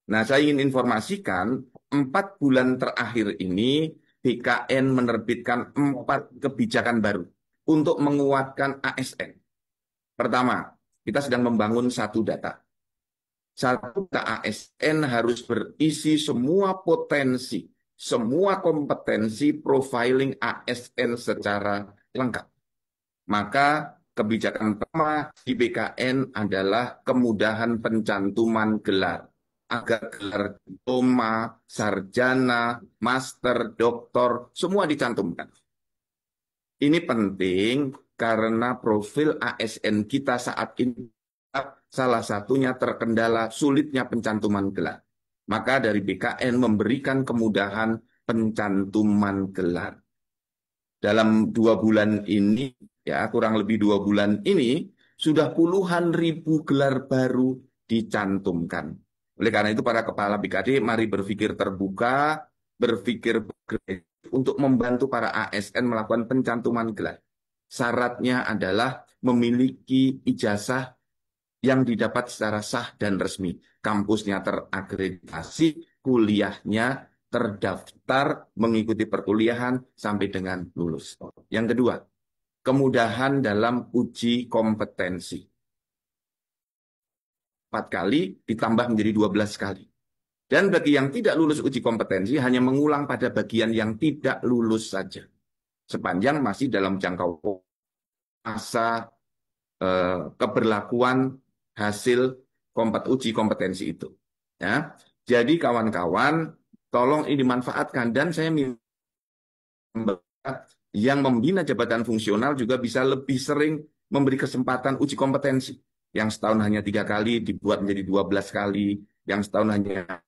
Nah, saya ingin informasikan 4 bulan terakhir ini BKN menerbitkan 4 kebijakan baru untuk menguatkan ASN. Pertama, kita sedang membangun satu data. Satu data ASN harus berisi semua potensi, semua kompetensi profiling ASN secara lengkap. Maka kebijakan pertama di BKN adalah kemudahan pencantuman gelar. Agar gelar diploma, sarjana, master, doktor, semua dicantumkan. Ini penting karena profil ASN kita saat ini salah satunya terkendala sulitnya pencantuman gelar. Maka dari BKN memberikan kemudahan pencantuman gelar. Dalam 2 bulan ini, ya kurang lebih 2 bulan ini, sudah puluhan ribu gelar baru dicantumkan. Oleh karena itu para kepala BKD mari berpikir terbuka, berpikir untuk membantu para ASN melakukan pencantuman gelar. Syaratnya adalah memiliki ijazah yang didapat secara sah dan resmi. Kampusnya terakreditasi, kuliahnya terdaftar, mengikuti perkuliahan sampai dengan lulus. Yang kedua, kemudahan dalam uji kompetensi. 4 kali ditambah menjadi 12 kali. Dan bagi yang tidak lulus uji kompetensi hanya mengulang pada bagian yang tidak lulus saja. Sepanjang masih dalam jangkau masa keberlakuan hasil uji kompetensi itu. Ya. Jadi kawan-kawan, tolong ini dimanfaatkan dan saya minta yang membina jabatan fungsional juga bisa lebih sering memberi kesempatan uji kompetensi. Yang setahun hanya 3 kali dibuat menjadi 12 kali, yang setahun hanya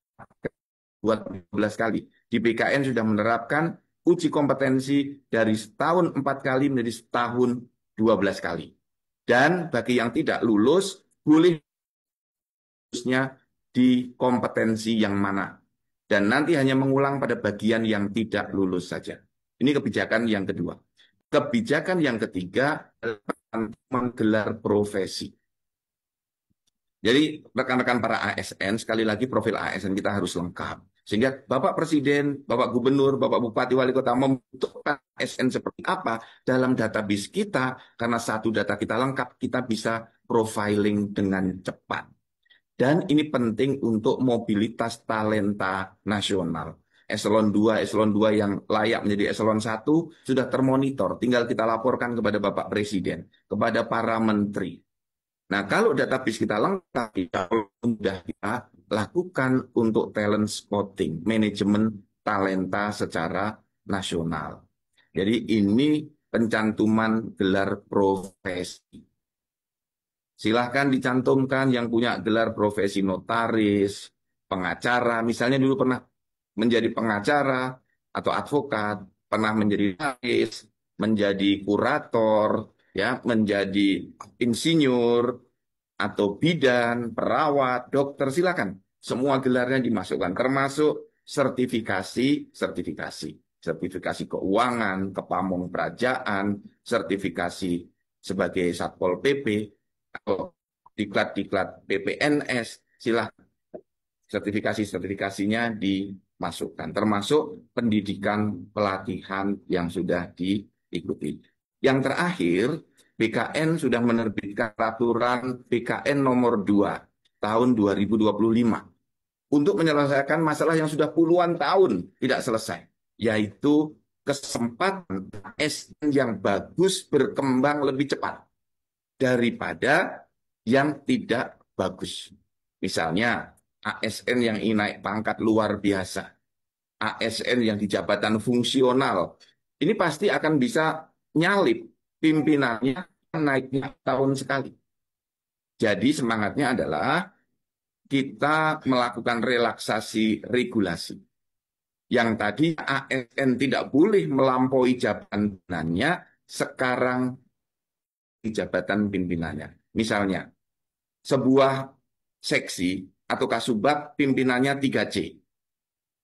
buat 12 kali. Di BKN sudah menerapkan uji kompetensi dari setahun 4 kali menjadi setahun 12 kali. Dan bagi yang tidak lulus, boleh lulusnya di kompetensi yang mana. Dan nanti hanya mengulang pada bagian yang tidak lulus saja. Ini kebijakan yang kedua. Kebijakan yang ketiga adalah menggelar profesi. Jadi rekan-rekan para ASN, sekali lagi profil ASN kita harus lengkap. Sehingga Bapak Presiden, Bapak Gubernur, Bapak Bupati, Wali Kota membutuhkan ASN seperti apa dalam database kita. Karena satu data kita lengkap, kita bisa profiling dengan cepat. Dan ini penting untuk mobilitas talenta nasional. Eselon 2 yang layak menjadi eselon 1 sudah termonitor. Tinggal kita laporkan kepada Bapak Presiden, kepada para menteri. Nah, kalau database kita lengkap, sudah kita lakukan untuk talent spotting, manajemen talenta secara nasional. Jadi ini pencantuman gelar profesi. Silahkan dicantumkan yang punya gelar profesi notaris, pengacara, misalnya dulu pernah menjadi pengacara atau advokat, pernah menjadi notaris, menjadi kurator, ya, menjadi insinyur atau bidan, perawat, dokter, silakan. Semua gelarnya dimasukkan, termasuk sertifikasi keuangan, kepamong kerajaan, sertifikasi sebagai Satpol PP, atau diklat-diklat PPNS, silahkan sertifikasinya dimasukkan, termasuk pendidikan pelatihan yang sudah diikuti. Yang terakhir, BKN sudah menerbitkan peraturan BKN nomor 2 tahun 2025 untuk menyelesaikan masalah yang sudah puluhan tahun tidak selesai, yaitu kesempatan ASN yang bagus berkembang lebih cepat daripada yang tidak bagus. Misalnya ASN yang naik pangkat luar biasa, ASN yang di jabatan fungsional, ini pasti akan bisa nyalip pimpinannya naiknya tahun sekali. Jadi semangatnya adalah kita melakukan relaksasi regulasi. Yang tadi ASN tidak boleh melampaui jabatannya, sekarang di jabatan pimpinannya. Misalnya, sebuah seksi atau kasubag pimpinannya 3C.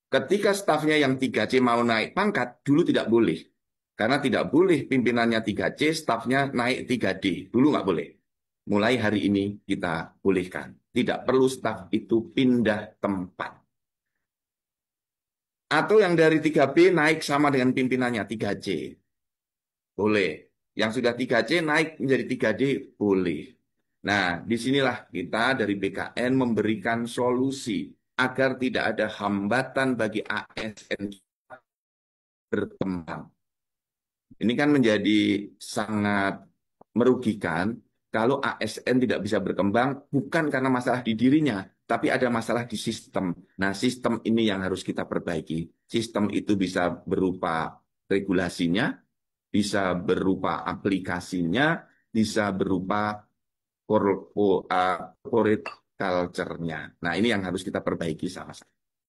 Ketika stafnya yang 3C mau naik pangkat, dulu tidak boleh. Karena tidak boleh pimpinannya 3C, stafnya naik 3D. Dulu nggak boleh. Mulai hari ini kita bolehkan. Tidak perlu staf itu pindah tempat. Atau yang dari 3B naik sama dengan pimpinannya 3C. Boleh. Yang sudah 3C naik menjadi 3D, boleh. Nah, disinilah kita dari BKN memberikan solusi agar tidak ada hambatan bagi ASN berkembang. Ini kan menjadi sangat merugikan kalau ASN tidak bisa berkembang bukan karena masalah di dirinya, tapi ada masalah di sistem. Nah, sistem ini yang harus kita perbaiki. Sistem itu bisa berupa regulasinya, bisa berupa aplikasinya, bisa berupa corporate culture-nya. Nah, ini yang harus kita perbaiki sama-sama.